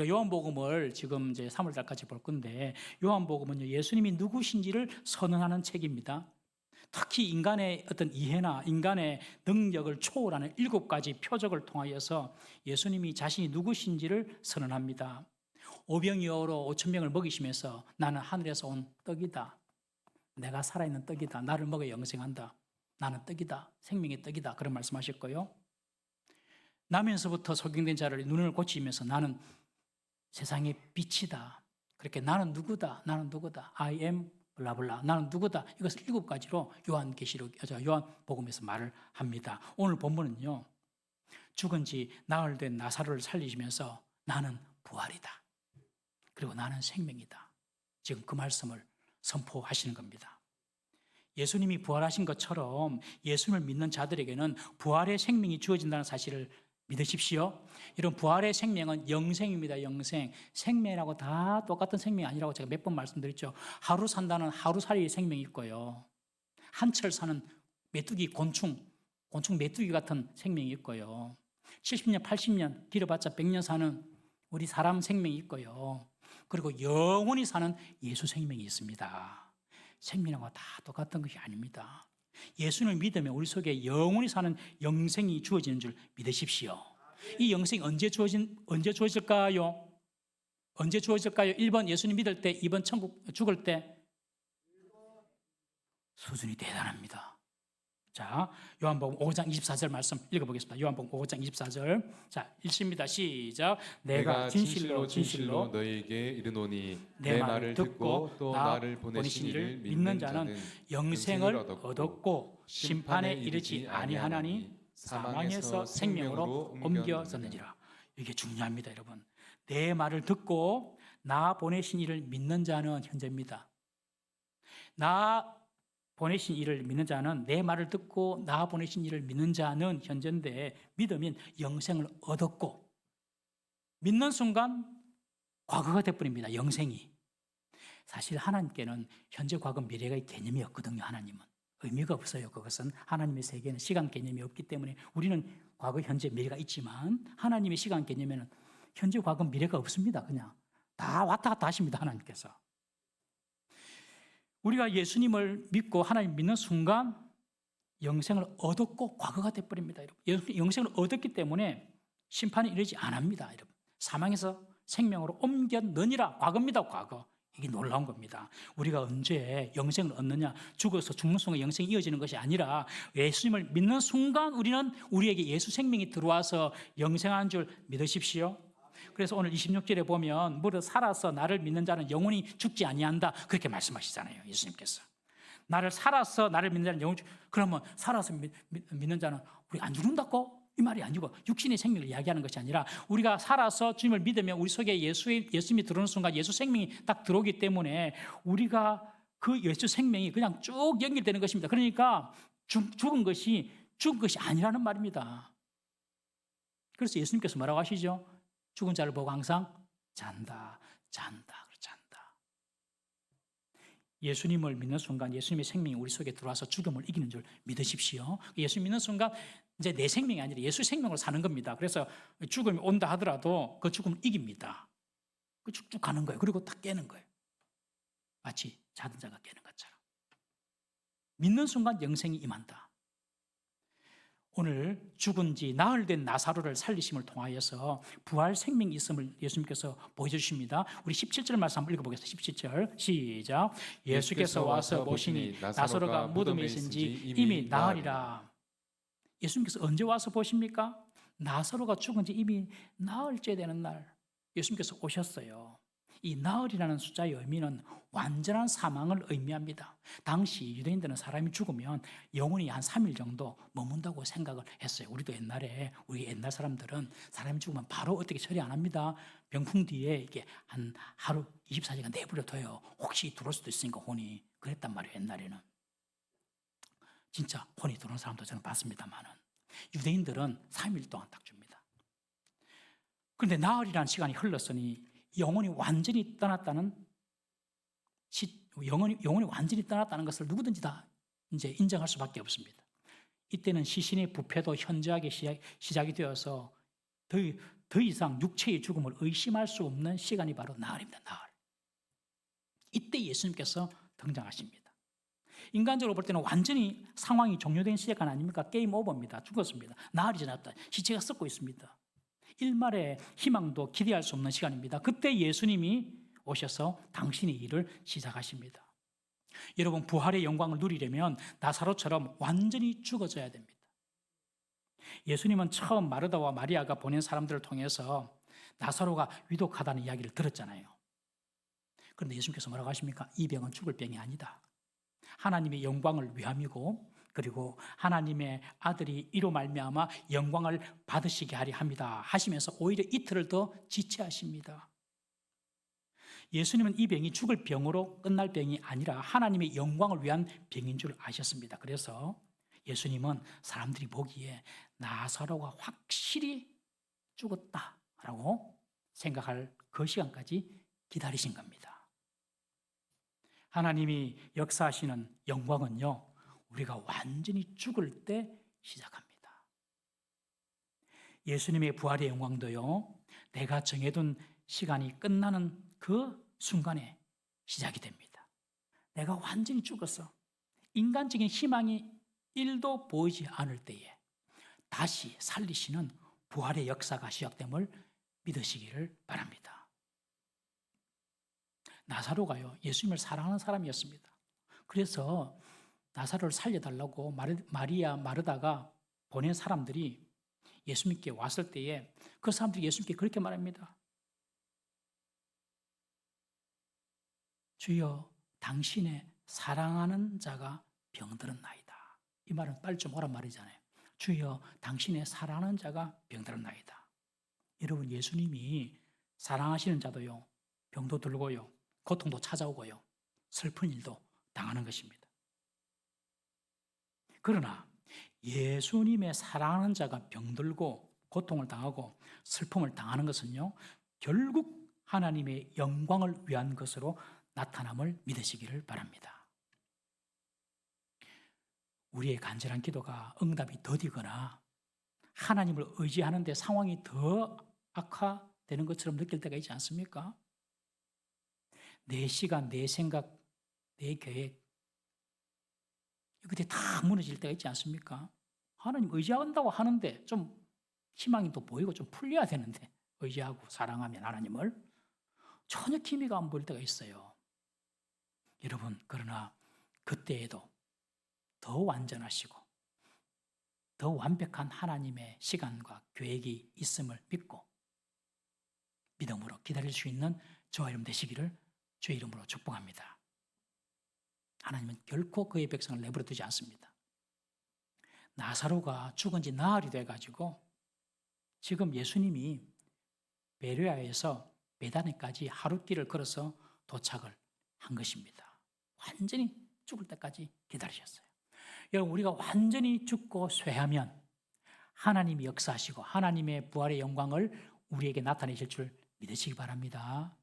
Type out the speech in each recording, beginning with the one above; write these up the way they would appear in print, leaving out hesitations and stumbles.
요한복음을 지금 이제 3월 달까지 볼 건데, 요한복음은요, 예수님이 누구신지를 선언하는 책입니다. 특히 인간의 어떤 이해나 인간의 능력을 초월하는 7가지 표적을 통하여서 예수님이 자신이 누구신지를 선언합니다. 오병이어로 5,000명을 먹이시면서 나는 하늘에서 온 떡이다. 내가 살아있는 떡이다. 나를 먹어 영생한다. 나는 떡이다. 생명의 떡이다. 그런 말씀하셨고요. 나면서부터 소경된 자를 눈을 고치면서 나는 세상의 빛이다. 그렇게 나는 누구다. 나는 누구다. I am 블라블라. 나는 누구다. 이것을 7가지로 요한복음에서 말을 합니다. 오늘 본문은요, 죽은 지 나흘 된 나사로를 살리시면서 나는 부활이다. 그리고 나는 생명이다. 지금 그 말씀을 선포하시는 겁니다. 예수님이 부활하신 것처럼 예수님을 믿는 자들에게는 부활의 생명이 주어진다는 사실을 믿으십시오. 이런 부활의 생명은 영생입니다. 영생. 생명이라고 다 똑같은 생명이 아니라고 제가 몇 번 말씀드렸죠. 하루 산다는 하루살이의 생명이 있고요. 한철 사는 메뚜기 곤충 메뚜기 같은 생명이 있고요. 70년, 80년 길어봤자 100년 사는 우리 사람 생명이 있고요. 그리고 영원히 사는 예수 생명이 있습니다. 생명하고 다 똑같은 것이 아닙니다. 예수를 믿으면 우리 속에 영원히 사는 영생이 주어지는 줄 믿으십시오. 이 영생이 언제 주어질까요? 언제 주어질까요? 1번 예수님 믿을 때, 2번 천국 죽을 때. 수준이 대단합니다. 자, 요한복음 5장 24절 말씀 읽어보겠습니다. 요한복음 5장 24절. 자, 읽습니다. 시작. 내가 진실로 너희에게 이르노니 내 말을 듣고 또 나를 보내신 이를 믿는 자는 영생을 얻었고 심판에 이르지 아니하나니 사망에서 생명으로 옮겨졌느니라. 이게 중요합니다, 여러분. 내 말을 듣고 나 보내신 이를 믿는 자는 현재입니다. 나 보내신 이를 믿는 자는, 내 말을 듣고 나 보내신 이를 믿는 자는 현재인데, 믿으면 영생을 얻었고, 믿는 순간 과거가 되어버립니다. 영생이. 사실 하나님께는 현재, 과거, 미래가 개념이 없거든요. 하나님은 의미가 없어요. 그것은 하나님의 세계는 시간 개념이 없기 때문에 우리는 과거, 현재, 미래가 있지만 하나님의 시간 개념에는 현재, 과거, 미래가 없습니다. 그냥 다 왔다 갔다 하십니다. 하나님께서. 우리가 예수님을 믿고 하나님 믿는 순간 영생을 얻었고 과거가 되어버립니다. 여러분. 영생을 얻었기 때문에 심판에 이르지 않습니다. 여러분. 사망에서 생명으로 옮겼느니라. 과거입니다. 과거. 이게 놀라운 겁니다. 우리가 언제 영생을 얻느냐, 죽어서 죽는 순간 영생이 이어지는 것이 아니라 예수님을 믿는 순간 우리에게 예수 생명이 들어와서 영생한 줄 믿으십시오. 그래서 오늘 26절에 보면 무릇 살아서 나를 믿는 자는 영원히 죽지 아니한다. 그렇게 말씀하시잖아요. 예수님께서. 살아서 나를 믿는 자는 영원히 그러면 살아서 믿는 자는 우리 안 죽는다고? 이 말이 아니고 육신의 생명을 이야기하는 것이 아니라 우리가 살아서 주님을 믿으면 우리 속에 예수님이 들어오는 순간 예수 생명이 딱 들어오기 때문에 우리가 그 예수 생명이 그냥 쭉 연결되는 것입니다. 그러니까 죽은 것이 아니라는 말입니다. 그래서 예수님께서 뭐라고 하시죠? 죽은 자를 보고 항상 잔다. 예수님을 믿는 순간 예수님의 생명이 우리 속에 들어와서 죽음을 이기는 줄 믿으십시오. 예수 믿는 순간 이제 내 생명이 아니라 예수 생명으로 사는 겁니다. 그래서 죽음이 온다 하더라도 그 죽음을 이깁니다. 그 쭉쭉 가는 거예요. 그리고 딱 깨는 거예요. 마치 자던 자가 깨는 것처럼. 믿는 순간 영생이 임한다. 오늘 죽은 지 나흘 된 나사로를 살리심을 통하여서 부활 생명이 있음을 예수님께서 보여주십니다. 우리 17절 말씀 한번 읽어보겠습니다. 17절 시작. 예수께서 와서 보시니 나사로가 무덤에 있은 지 이미 나흘이라. 예수님께서 언제 와서 보십니까? 나사로가 죽은 지 이미 나흘째 되는 날 예수님께서 오셨어요. 이 나흘이라는 숫자의 의미는 완전한 사망을 의미합니다. 당시 유대인들은 사람이 죽으면 영혼이 한 3일 정도 머문다고 생각을 했어요. 우리 옛날 사람들은 사람이 죽으면 바로 어떻게 처리 안 합니다. 병풍 뒤에 이게 한 하루 24시간 내버려둬요. 혹시 들어올 수도 있으니까 혼이. 그랬단 말이에요. 옛날에는. 진짜 혼이 들어오는 사람도 저는 봤습니다만은 유대인들은 3일 동안 딱 줍니다. 그런데 나흘이라는 시간이 흘렀으니 영혼이 완전히 떠났다는 것을 누구든지 다 이제 인정할 수밖에 없습니다. 이때는 시신의 부패도 현저하게 시작이 되어서 더 이상 육체의 죽음을 의심할 수 없는 시간이 바로 나흘입니다. 나흘. 이때 예수님께서 등장하십니다. 인간적으로 볼 때는 완전히 상황이 종료된 시간 아닙니까? 게임 오버입니다. 죽었습니다. 나흘이 지났다. 시체가 썩고 있습니다. 일말의 희망도 기대할 수 없는 시간입니다. 그때 예수님이 오셔서 당신의 일을 시작하십니다. 여러분, 부활의 영광을 누리려면 나사로처럼 완전히 죽어져야 됩니다. 예수님은 처음 마르다와 마리아가 보낸 사람들을 통해서 나사로가 위독하다는 이야기를 들었잖아요. 그런데 예수님께서 뭐라고 하십니까? 이 병은 죽을 병이 아니다. 하나님의 영광을 위함이고, 그리고 하나님의 아들이 이로 말미암아 영광을 받으시게 하려 합니다 하시면서 오히려 이틀을 더 지체하십니다. 예수님은 이 병이 죽을 병으로 끝날 병이 아니라 하나님의 영광을 위한 병인 줄 아셨습니다. 그래서 예수님은 사람들이 보기에 나사로가 확실히 죽었다라고 생각할 그 시간까지 기다리신 겁니다. 하나님이 역사하시는 영광은요, 우리가 완전히 죽을 때 시작합니다. 예수님의 부활의 영광도요, 내가 정해둔 시간이 끝나는 그 순간에 시작이 됩니다. 내가 완전히 죽었어. 인간적인 희망이 1도 보이지 않을 때에 다시 살리시는 부활의 역사가 시작됨을 믿으시기를 바랍니다. 나사로가요, 예수님을 사랑하는 사람이었습니다. 그래서 나사로를 살려달라고 마리아, 마르다가 보낸 사람들이 예수님께 왔을 때에 그 사람들이 예수님께 그렇게 말합니다. 주여, 당신의 사랑하는 자가 병들었나이다. 이 말은 빨리 좀 오란 말이잖아요. 주여, 당신의 사랑하는 자가 병들었나이다. 여러분, 예수님이 사랑하시는 자도요, 병도 들고요, 고통도 찾아오고요, 슬픈 일도 당하는 것입니다. 그러나 예수님의 사랑하는 자가 병들고 고통을 당하고 슬픔을 당하는 것은요, 결국 하나님의 영광을 위한 것으로 나타남을 믿으시기를 바랍니다. 우리의 간절한 기도가 응답이 더디거나 하나님을 의지하는데 상황이 더 악화되는 것처럼 느낄 때가 있지 않습니까? 내 시간, 내 생각, 내 계획, 그때 다 무너질 때가 있지 않습니까? 하나님 의지한다고 하는데 좀 희망이 또 보이고 좀 풀려야 되는데, 의지하고 사랑하면 하나님을 전혀 기미가 안 보일 때가 있어요. 여러분, 그러나 그때에도 더 완전하시고 더 완벽한 하나님의 시간과 계획이 있음을 믿고 믿음으로 기다릴 수 있는 저와 여러분 되시기를 주의 이름으로 축복합니다. 하나님은 결코 그의 백성을 내버려 두지 않습니다. 나사로가 죽은 지 나흘이 돼가지고 지금 예수님이 베레아에서 베다니까지 하루길을 걸어서 도착을 한 것입니다. 완전히 죽을 때까지 기다리셨어요. 여러분, 우리가 완전히 죽고 쇠하면 하나님이 역사하시고 하나님의 부활의 영광을 우리에게 나타내실 줄 믿으시기 바랍니다.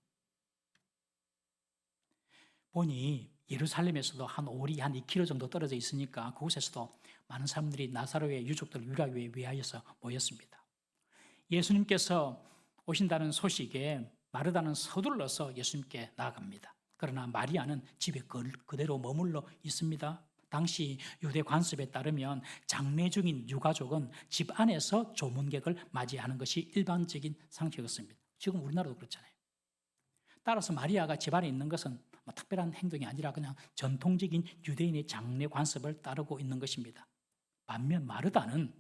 보니 예루살렘에서도 한 2km 정도 떨어져 있으니까 그곳에서도 많은 사람들이 나사로의 유족들 유라에 위하여서 모였습니다. 예수님께서 오신다는 소식에 마르다는 서둘러서 예수님께 나아갑니다. 그러나 마리아는 집에 그대로 머물러 있습니다. 당시 유대 관습에 따르면 장례 중인 유가족은 집 안에서 조문객을 맞이하는 것이 일반적인 상식이었습니다. 지금 우리나라도 그렇잖아요. 따라서 마리아가 집 안에 있는 것은 특별한 행동이 아니라 그냥 전통적인 유대인의 장례 관습을 따르고 있는 것입니다. 반면 마르다는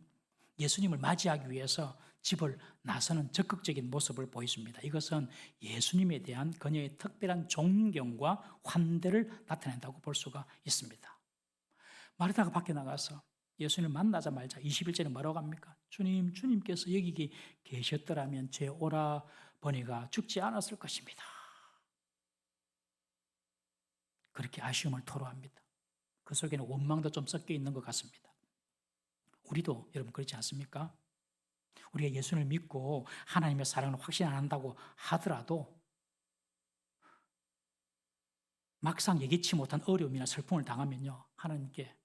예수님을 맞이하기 위해서 집을 나서는 적극적인 모습을 보였습니다. 이것은 예수님에 대한 그녀의 특별한 존경과 환대를 나타낸다고 볼 수가 있습니다. 마르다가 밖에 나가서 예수님을 만나자마자 21절에 뭐라고 합니까? 주님께서 여기 계셨더라면 제 오라버니가 죽지 않았을 것입니다. 그렇게 아쉬움을 토로합니다. 그 속에는 원망도 좀 섞여 있는 것 같습니다. 우리도 여러분 그렇지 않습니까? 우리가 예수를 믿고 하나님의 사랑을 확신 안 한다고 하더라도 막상 예기치 못한 어려움이나 슬픔을 당하면요, 하나님께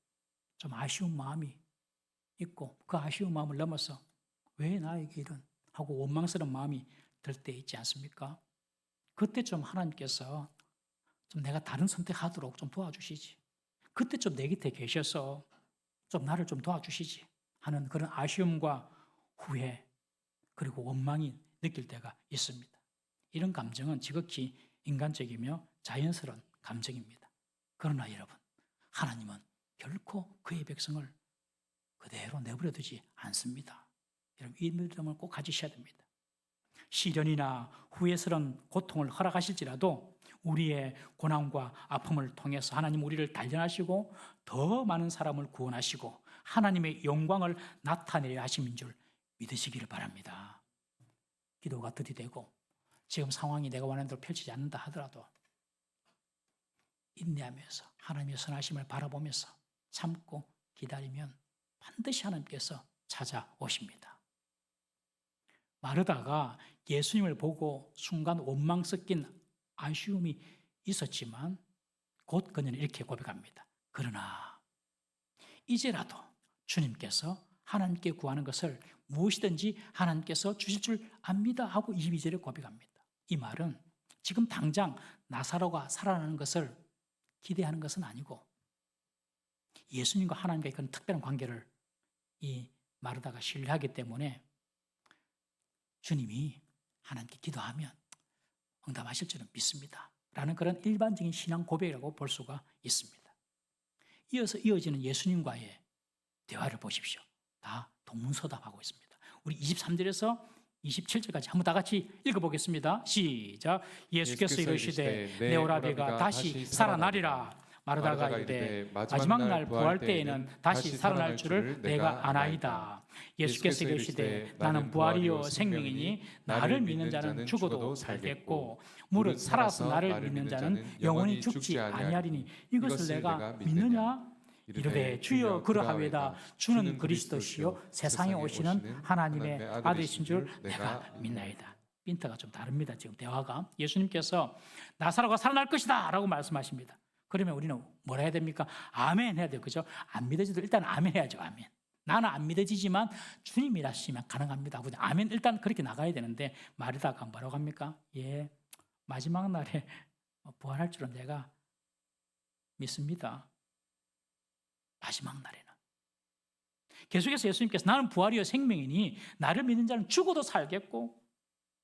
좀 아쉬운 마음이 있고 그 아쉬운 마음을 넘어서 왜 나에게 이런 하고 원망스러운 마음이 들 때 있지 않습니까? 그때 좀 하나님께서 좀 내가 다른 선택하도록 좀 도와주시지. 그때 좀 내 곁에 계셔서 좀 나를 좀 도와주시지 하는 그런 아쉬움과 후회 그리고 원망이 느낄 때가 있습니다. 이런 감정은 지극히 인간적이며 자연스러운 감정입니다. 그러나 여러분, 하나님은 결코 그의 백성을 그대로 내버려 두지 않습니다. 여러분, 이 믿음을 꼭 가지셔야 됩니다. 시련이나 후회스러운 고통을 허락하실지라도 우리의 고난과 아픔을 통해서 하나님 우리를 단련하시고 더 많은 사람을 구원하시고 하나님의 영광을 나타내려 하심인 줄 믿으시기를 바랍니다. 기도가 들이되고 지금 상황이 내가 원하는 대로 펼치지 않는다 하더라도 인내하면서 하나님의 선하심을 바라보면서 참고 기다리면 반드시 하나님께서 찾아오십니다. 마르다가 예수님을 보고 순간 원망 섞인 아쉬움이 있었지만 곧 그녀는 이렇게 고백합니다. 그러나 이제라도 주님께서 하나님께 구하는 것을 무엇이든지 하나님께서 주실 줄 압니다 하고 22절에 고백합니다. 이 말은 지금 당장 나사로가 살아나는 것을 기대하는 것은 아니고 예수님과 하나님과의 그런 특별한 관계를 이 마르다가 신뢰하기 때문에 주님이 하나님께 기도하면 응답하실 줄은 믿습니다 라는 그런 일반적인 신앙 고백이라고 볼 수가 있습니다. 이어서 이어지는 예수님과의 대화를 보십시오. 다 동문서답하고 있습니다. 우리 23절에서 27절까지 한번 다 같이 읽어보겠습니다. 시작. 예수께서 이르시되 내 오라비가 다시 살아나리라. 마르다가 이르되 마지막 날 부활 때에는 다시 살아날 줄을 내가 아나이다. 예수께서 이르시되 나는 부활이요 생명이니 나를 믿는 자는 죽어도 살겠고 무릇 살아서 나를 믿는 자는 영원히 죽지 아니하리니 이것을 내가 믿느냐? 이르되 주여 그러하외다. 주는 그리스도시요 세상에 오시는 하나님의 아들이신 줄 내가 믿나이다. 핀트가 좀 다릅니다. 지금 대화가 예수님께서 나사로가 살아날 것이다 라고 말씀하십니다. 그러면 우리는 뭐라 해야 됩니까? 아멘 해야 돼요. 그죠? 안 믿어지도 일단 아멘 해야죠. 아멘. 나는 안 믿어지지만 주님이라시면 가능합니다. 아멘 일단 그렇게 나가야 되는데 마르다가 뭐라고 합니까? 예, 마지막 날에 부활할 줄은 내가 믿습니다. 마지막 날에는. 계속해서 예수님께서 나는 부활이요 생명이니 나를 믿는 자는 죽어도 살겠고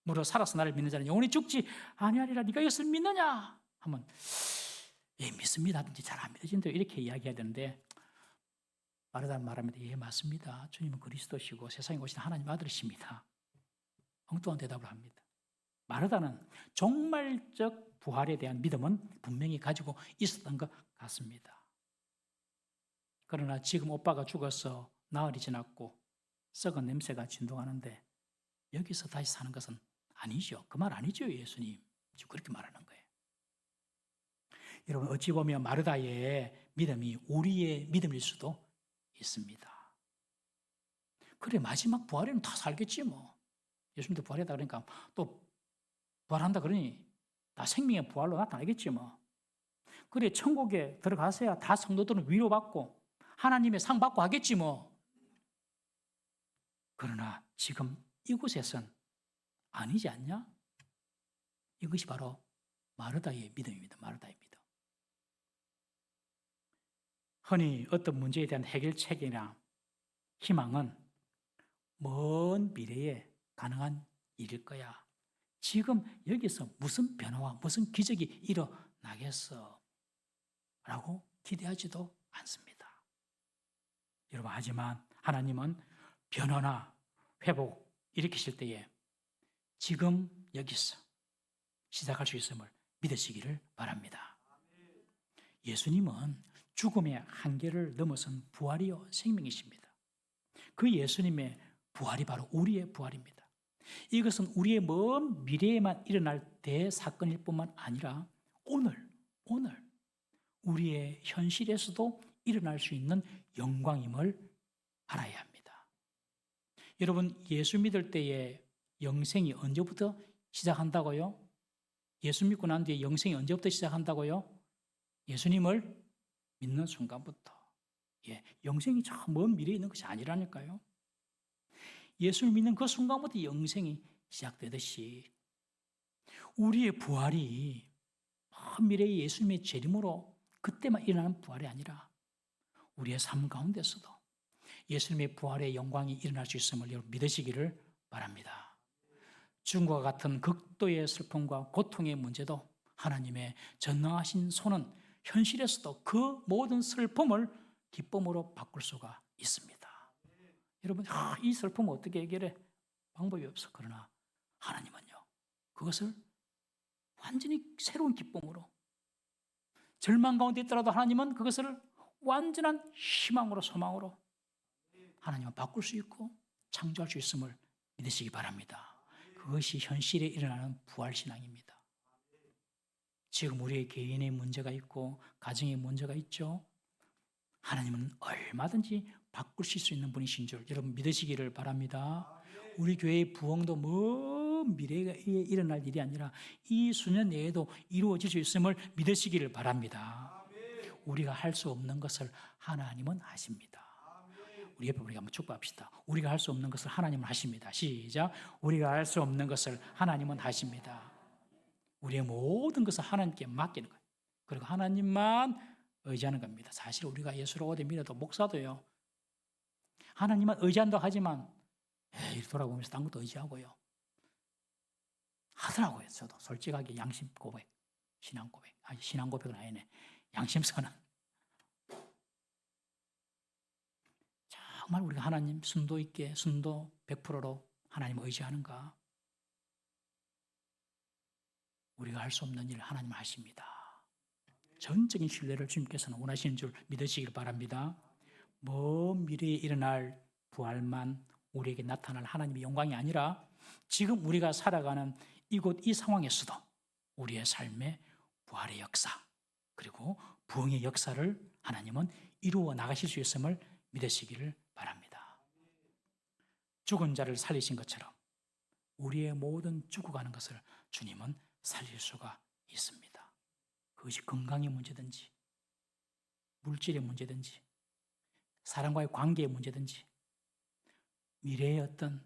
무릇 살아서 나를 믿는 자는 영원히 죽지 아니하리라. 네가 이것을 믿느냐? 하면 예, 믿습니다 하든지 잘 안 믿어진대요. 이렇게 이야기해야 되는데 마르다는 말합니다. 예, 맞습니다. 주님은 그리스도시고 세상에 오신 하나님 아들이십니다. 엉뚱한 대답을 합니다. 마르다는 종말적 부활에 대한 믿음은 분명히 가지고 있었던 것 같습니다. 그러나 지금 오빠가 죽어서 나흘이 지났고 썩은 냄새가 진동하는데 여기서 다시 사는 것은 아니죠. 그 말 아니죠, 예수님. 지금 그렇게 말하는 거예요. 여러분 어찌 보면 마르다의 믿음이 우리의 믿음일 수도 있습니다. 그래 마지막 부활에는 다 살겠지 뭐. 예수님도 부활했다 그러니까 또 부활한다 그러니 다 생명의 부활로 나타나겠지 뭐. 그래 천국에 들어가서야 다 성도들은 위로받고 하나님의 상 받고 하겠지 뭐. 그러나 지금 이곳에선 아니지 않냐? 이것이 바로 마르다의 믿음입니다. 마르다의 믿음. 흔히 어떤 문제에 대한 해결책이나 희망은 먼 미래에 가능한 일일 거야. 지금 여기서 무슨 변화와 무슨 기적이 일어나겠어? 라고 기대하지도 않습니다. 여러분, 하지만 하나님은 변화나 회복 일으키실 때에 지금 여기서 시작할 수 있음을 믿으시기를 바랍니다. 예수님은 죽음의 한계를 넘어선 부활이요 생명이십니다. 그 예수님의 부활이 바로 우리의 부활입니다. 이것은 우리의 먼 미래에만 일어날 대사건일 뿐만 아니라 오늘 우리의 현실에서도 일어날 수 있는 영광임을 알아야 합니다. 여러분, 예수 믿을 때의 영생이 언제부터 시작한다고요? 예수 믿고 난 뒤에 영생이 언제부터 시작한다고요? 예수님을 믿는 순간부터. 예, 영생이 저 먼 미래에 있는 것이 아니라니까요. 예수를 믿는 그 순간부터 영생이 시작되듯이 우리의 부활이 미래의 예수님의 재림으로 그때만 일어나는 부활이 아니라 우리의 삶 가운데서도 예수님의 부활의 영광이 일어날 수 있음을 여러분 믿으시기를 바랍니다. 죽음과 같은 극도의 슬픔과 고통의 문제도 하나님의 전능하신 손은 현실에서도 그 모든 슬픔을 기쁨으로 바꿀 수가 있습니다. 여러분, 이 슬픔을 어떻게 해결해? 방법이 없어. 그러나 하나님은요, 그것을 완전히 새로운 기쁨으로, 절망 가운데 있더라도 하나님은 그것을 완전한 희망으로, 소망으로 하나님은 바꿀 수 있고 창조할 수 있음을 믿으시기 바랍니다. 그것이 현실에 일어나는 부활신앙입니다. 지금 우리의 개인의 문제가 있고 가정의 문제가 있죠. 하나님은 얼마든지 바꾸실 수 있는 분이신 줄 여러분 믿으시기를 바랍니다. 우리 교회의 부흥도 먼 미래에 일어날 일이 아니라 이 수년 내에도 이루어질 수 있음을 믿으시기를 바랍니다. 우리가 할 수 없는 것을 하나님은 하십니다. 우리 옆에 우리가 한번 축복합시다. 우리가 할 수 없는 것을 하나님은 하십니다. 시작. 우리가 할 수 없는 것을 하나님은 하십니다. 우리의 모든 것을 하나님께 맡기는 거예요. 그리고 하나님만 의지하는 겁니다. 사실 우리가 예수를 오래 믿어도 목사도요. 하나님만 의지한다고 하지만 돌아보면서 딴 것도 의지하고요. 하더라고요. 저도 솔직하게 양심 고백, 신앙 고백. 신앙 고백은 아니네. 양심 선언. 정말 우리가 하나님 순도 있게 순도 100%로 하나님을 의지하는가? 우리가 할 수 없는 일을 하나님 하십니다. 전적인 신뢰를 주님께서는 원하시는 줄 믿으시길 바랍니다. 먼 미래에 일어날 부활만 우리에게 나타날 하나님의 영광이 아니라 지금 우리가 살아가는 이곳 이 상황에서도 우리의 삶의 부활의 역사 그리고 부흥의 역사를 하나님은 이루어 나가실 수 있음을 믿으시기를 바랍니다. 죽은 자를 살리신 것처럼 우리의 모든 죽어가는 것을 주님은 살릴 수가 있습니다. 그것이 건강의 문제든지 물질의 문제든지 사람과의 관계의 문제든지 미래의 어떤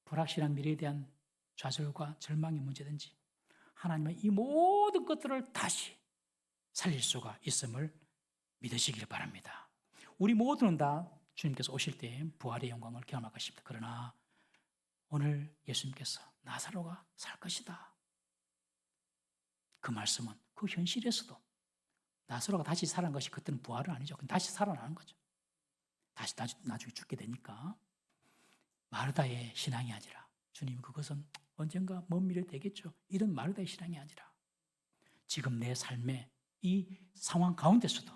불확실한 미래에 대한 좌절과 절망의 문제든지 하나님은 이 모든 것들을 다시 살릴 수가 있음을 믿으시길 바랍니다. 우리 모두는 다 주님께서 오실 때 부활의 영광을 경험할 것입니다. 그러나 오늘 예수님께서 나사로가 살 것이다. 그 말씀은 그 현실에서도 나사로가 다시 살아난 것이 그때는 부활은 아니죠. 다시 살아나는 거죠. 다시 나중에 죽게 되니까 마르다의 신앙이 아니라 주님 그것은 언젠가 먼 미래에 되겠죠. 이런 마르다의 신앙이 아니라 지금 내 삶의 이 상황 가운데서도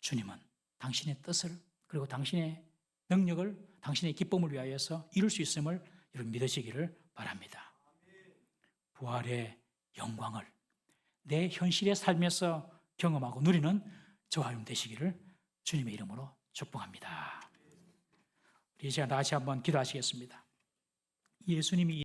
주님은 당신의 뜻을 그리고 당신의 능력을 당신의 기쁨을 위하여서 이룰 수 있음을 여러분 믿으시기를 바랍니다. 부활의 영광을 내 현실의 삶에서 경험하고 누리는 저와 여러분 되시기를 주님의 이름으로 축복합니다. 우리 이제 다시 한번 기도하시겠습니다. 예수님이